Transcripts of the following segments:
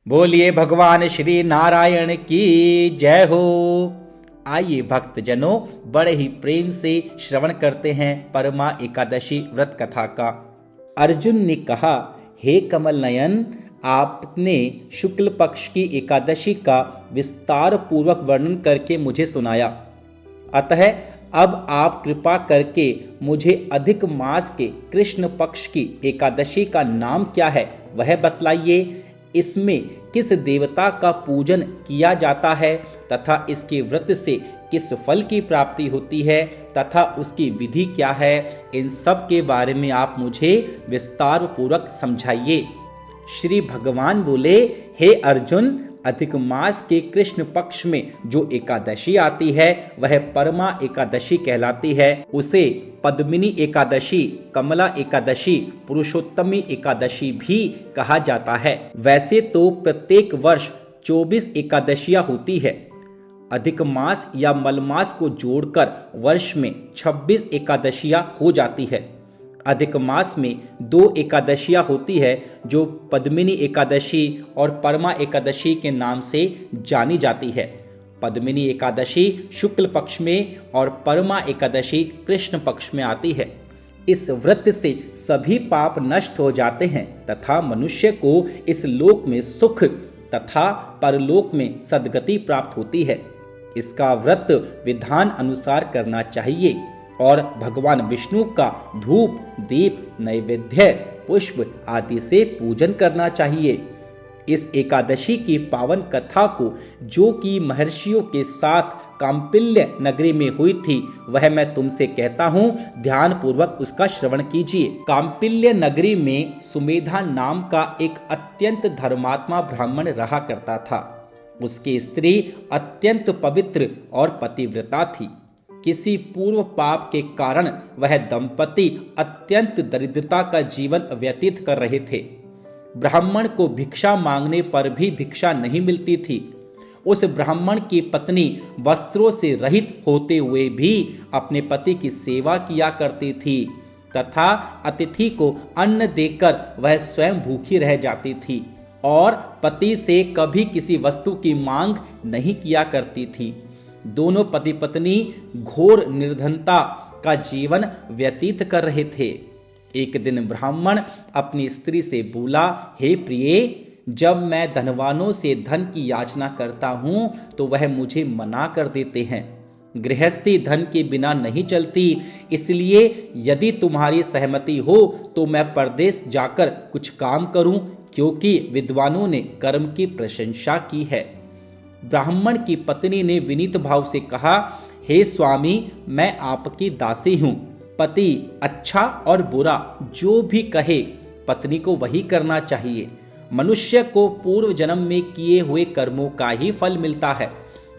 बोलिए भगवान श्री नारायण की जय हो। आइए भक्तजनों, बड़े ही प्रेम से श्रवण करते हैं परमा एकादशी व्रत कथा का। अर्जुन ने कहा, हे कमल नयन, आपने शुक्ल पक्ष की एकादशी का विस्तार पूर्वक वर्णन करके मुझे सुनाया, अतः अब आप कृपा करके मुझे अधिक मास के कृष्ण पक्ष की एकादशी का नाम क्या है वह बतलाइए। इसमें किस देवता का पूजन किया जाता है तथा इसके व्रत से किस फल की प्राप्ति होती है तथा उसकी विधि क्या है, इन सब के बारे में आप मुझे विस्तार पूर्वक समझाइए। श्री भगवान बोले, हे अर्जुन, अधिक मास के कृष्ण पक्ष में जो एकादशी आती है वह परमा एकादशी कहलाती है। उसे पद्मिनी एकादशी, कमला एकादशी, पुरुषोत्तमी एकादशी भी कहा जाता है। वैसे तो प्रत्येक वर्ष 24 एकादशियां होती है। अधिक मास या मलमास को जोड़कर वर्ष में 26 एकादशियां हो जाती है। अधिक मास में 2 एकादशियां होती है जो पद्मिनी एकादशी और परमा एकादशी के नाम से जानी जाती है। पद्मिनी एकादशी शुक्ल पक्ष में और परमा एकादशी कृष्ण पक्ष में आती है। इस व्रत से सभी पाप नष्ट हो जाते हैं तथा मनुष्य को इस लोक में सुख तथा परलोक में सद्गति प्राप्त होती है। इसका व्रत विधान अनुसार करना चाहिए और भगवान विष्णु का धूप, दीप, नैवेद्य, पुष्प आदि से पूजन करना चाहिए। इस एकादशी की पावन कथा को जो कि महर्षियों के साथ कांपिल्य नगरी में हुई थी वह मैं तुमसे कहता हूँ, ध्यान पूर्वक उसका श्रवण कीजिए। कांपिल्य नगरी में सुमेधा नाम का एक अत्यंत धर्मात्मा ब्राह्मण रहा करता था। उसकी स्त्री अत्यंत पवित्र और पतिव्रता थी। किसी पूर्व पाप के कारण वह दंपति अत्यंत दरिद्रता का जीवन व्यतीत कर रहे थे। ब्राह्मण को भिक्षा मांगने पर भी भिक्षा नहीं मिलती थी। उस ब्राह्मण की पत्नी वस्त्रों से रहित होते हुए भी अपने पति की सेवा किया करती थी तथा अतिथि को अन्न देकर वह स्वयं भूखी रह जाती थी और पति से कभी किसी वस्तु की मांग नहीं किया करती थी। दोनों पति पत्नी घोर निर्धनता का जीवन व्यतीत कर रहे थे। एक दिन ब्राह्मण अपनी स्त्री से बोला, हे प्रिय, जब मैं धनवानों से धन की याचना करता हूँ तो वह मुझे मना कर देते हैं। गृहस्थी धन के बिना नहीं चलती, इसलिए यदि तुम्हारी सहमति हो तो मैं परदेश जाकर कुछ काम करूं, क्योंकि विद्वानों ने कर्म की प्रशंसा की है। ब्राह्मण की पत्नी ने विनीत भाव से कहा, हे स्वामी, मैं आपकी दासी हूँ। पति अच्छा और बुरा जो भी कहे पत्नी को वही करना चाहिए। मनुष्य को पूर्व जन्म में किए हुए कर्मों का ही फल मिलता है।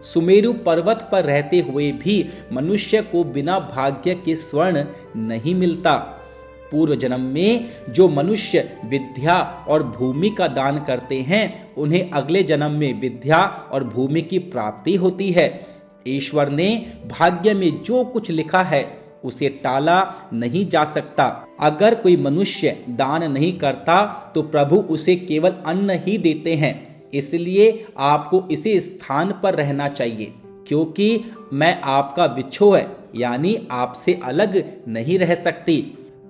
सुमेरु पर्वत पर रहते हुए भी मनुष्य को बिना भाग्य के स्वर्ण नहीं मिलता। पूर्व जन्म में जो मनुष्य विद्या और भूमि का दान करते हैं उन्हें अगले जन्म में विद्या और भूमि की प्राप्ति होती है। ईश्वर ने भाग्य में जो कुछ लिखा है उसे टाला नहीं जा सकता। अगर कोई मनुष्य दान नहीं करता तो प्रभु उसे केवल अन्न ही देते हैं। इसलिए आपको इसी स्थान पर रहना चाहिए, क्योंकि मैं आपका बिच्छू है, यानी आपसे अलग नहीं रह सकती।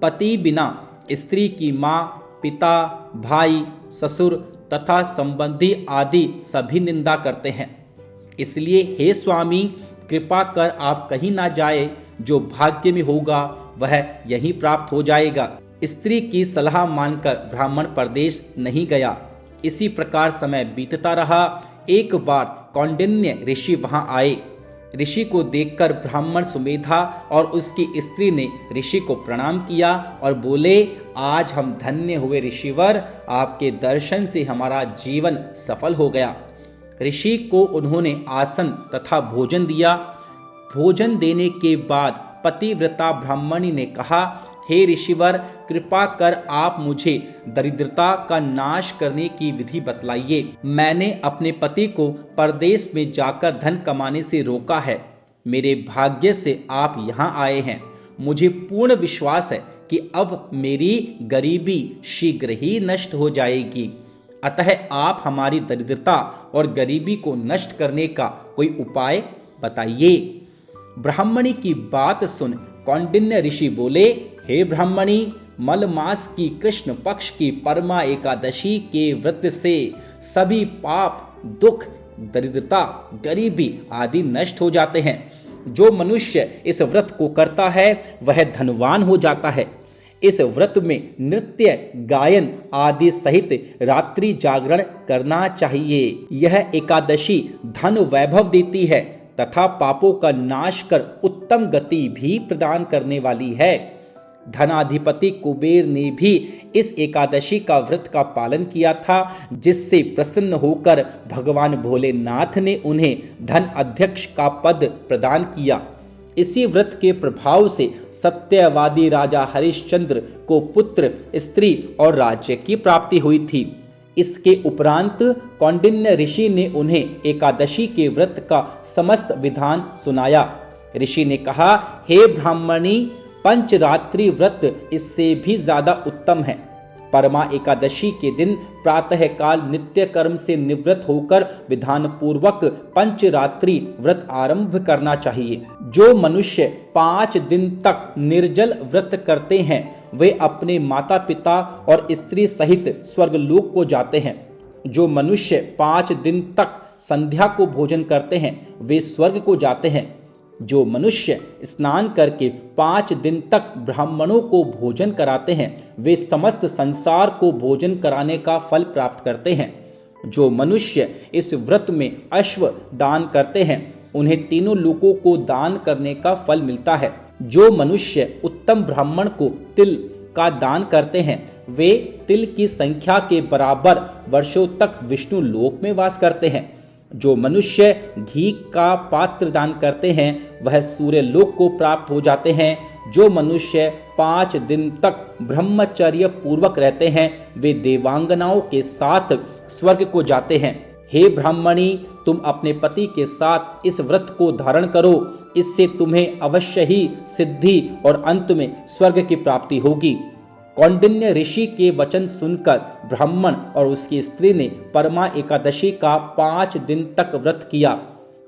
पति बिना स्त्री की माँ, पिता, भाई, ससुर तथा संबंधी आदि सभी निंदा करते हैं। इसलिए हे स्वामी, कृपा कर आप कहीं ना जाए। जो भाग्य में होगा वह यहीं प्राप्त हो जाएगा। स्त्री की सलाह मानकर ब्राह्मण परदेश नहीं गया। इसी प्रकार समय बीतता रहा। एक बार कौंडिन्य ऋषि वहां आए। ऋषि को देखकर ब्राह्मण सुमेधा और उसकी स्त्री ने ऋषि को प्रणाम किया और बोले, आज हम धन्य हुए ऋषिवर, आपके दर्शन से हमारा जीवन सफल हो गया। ऋषि को उन्होंने आसन तथा भोजन दिया। भोजन देने के बाद पतिव्रता ब्राह्मणी ने कहा, हे ऋषिवर, कृपा कर आप मुझे दरिद्रता का नाश करने की विधि बतलाइए। मैंने अपने पति को परदेश में जाकर धन कमाने से रोका है। मेरे भाग्य से आप यहाँ आए हैं। मुझे पूर्ण विश्वास है कि अब मेरी गरीबी शीघ्र ही नष्ट हो जाएगी। अतः आप हमारी दरिद्रता और गरीबी को नष्ट करने का कोई उपाय बताइए। ब्राह्मणी की बात सुन कौंडिन्य ऋषि बोले, हे ब्राह्मणी, मल मास की कृष्ण पक्ष की परमा एकादशी के व्रत से सभी पाप, दुख, दरिद्रता, गरीबी आदि नष्ट हो जाते हैं। जो मनुष्य इस व्रत को करता है वह धनवान हो जाता है। इस व्रत में नृत्य, गायन आदि सहित रात्रि जागरण करना चाहिए। यह एकादशी धन वैभव देती है तथा पापों का नाश कर उत्तम गति भी प्रदान करने वाली है। धनाधिपति कुबेर ने भी इस एकादशी का व्रत का पालन किया था, जिससे प्रसन्न होकर भगवान भोलेनाथ ने उन्हें धन अध्यक्ष का पद प्रदान किया। इसी व्रत के प्रभाव से सत्यवादी राजा हरिश्चंद्र को पुत्र, स्त्री और राज्य की प्राप्ति हुई थी। इसके उपरांत कौंडिन्य ऋषि ने उन्हें एकादशी के व्रत का समस्त विधान सुनाया। ऋषि ने कहा, हे ब्राह्मणी, पंचरात्रि व्रत इससे भी ज्यादा उत्तम है। परमा एकादशी के दिन प्रातः काल नित्य कर्म से निवृत्त होकर विधान पूर्वक पंचरात्रि व्रत आरंभ करना चाहिए। जो मनुष्य 5 दिन तक निर्जल व्रत करते हैं वे अपने माता पिता और स्त्री सहित स्वर्गलोक को जाते हैं। जो मनुष्य 5 दिन तक संध्या को भोजन करते हैं वे स्वर्ग को जाते हैं। जो मनुष्य स्नान करके 5 दिन तक ब्राह्मणों को भोजन कराते हैं वे समस्त संसार को भोजन कराने का फल प्राप्त करते हैं। जो मनुष्य इस व्रत में अश्व दान करते हैं उन्हें तीनों लोकों को दान करने का फल मिलता है। जो मनुष्य उत्तम ब्राह्मण को तिल का दान करते हैं वे तिल की संख्या के बराबर वर्षों तक विष्णु लोक में वास करते हैं। जो मनुष्य घी का पात्र दान करते हैं वह सूर्य लोक को प्राप्त हो जाते हैं। जो मनुष्य 5 दिन तक ब्रह्मचर्य पूर्वक रहते हैं वे देवांगनाओं के साथ स्वर्ग को जाते हैं। हे ब्राह्मणी, तुम अपने पति के साथ इस व्रत को धारण करो, इससे तुम्हें अवश्य ही सिद्धि और अंत में स्वर्ग की प्राप्ति होगी। कौंडिन्य ऋषि के वचन सुनकर ब्राह्मण और उसकी स्त्री ने परमा एकादशी का 5 दिन तक व्रत किया।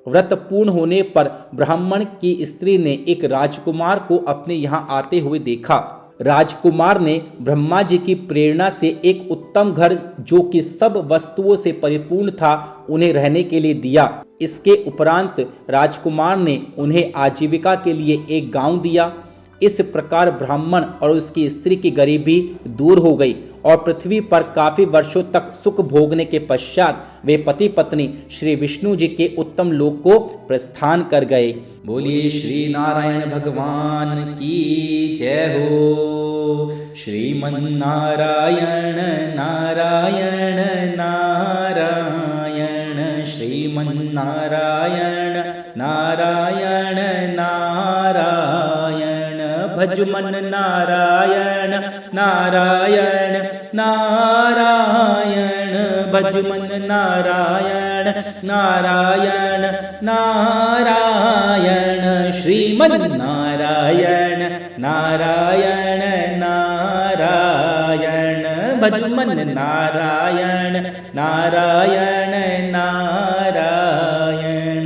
व्रत पूर्ण होने पर ब्राह्मण की स्त्री ने एक राजकुमार को अपने यहाँ आते हुए देखा। राजकुमार ने ब्रह्मा जी की प्रेरणा से एक उत्तम घर जो कि सब वस्तुओं से परिपूर्ण था उन्हें रहने के लिए दिया। इसके उपरांत राजकुमार ने उन्हें आजीविका के लिए एक गांव दिया। इस प्रकार ब्राह्मण और उसकी स्त्री की गरीबी दूर हो गई और पृथ्वी पर काफी वर्षों तक सुख भोगने के पश्चात वे पति पत्नी श्री विष्णु जी के उत्तम लोक को प्रस्थान कर गए। बोलिए श्री नारायण भगवान की जय हो। श्रीमन नारायण नारायण नारायण, श्रीमन नारायण नारायण नारायण, भजमन नारायण नारायण नारायण, भजमन नारायण नारायण नारायण, श्रीमन नारायण नारायण नारायण, भजमन नारायण नारायण नारायण।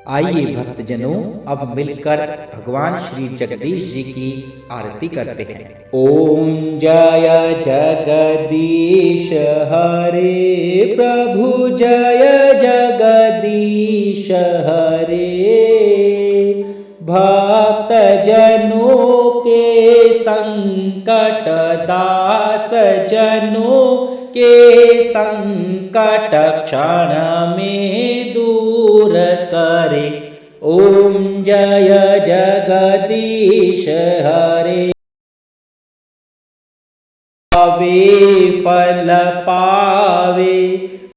आइए भक्तजनों अब मिलकर भगवान श्री जगदीश जी की आरती करते हैं। ओम जय जगदीश हरे प्रभु, जय जगदीश हरे। भक्त जनों के संकट, दास जनों के संकट क्षण में दूर करे। ओम जय जगदीश हरे। पावे फल पावे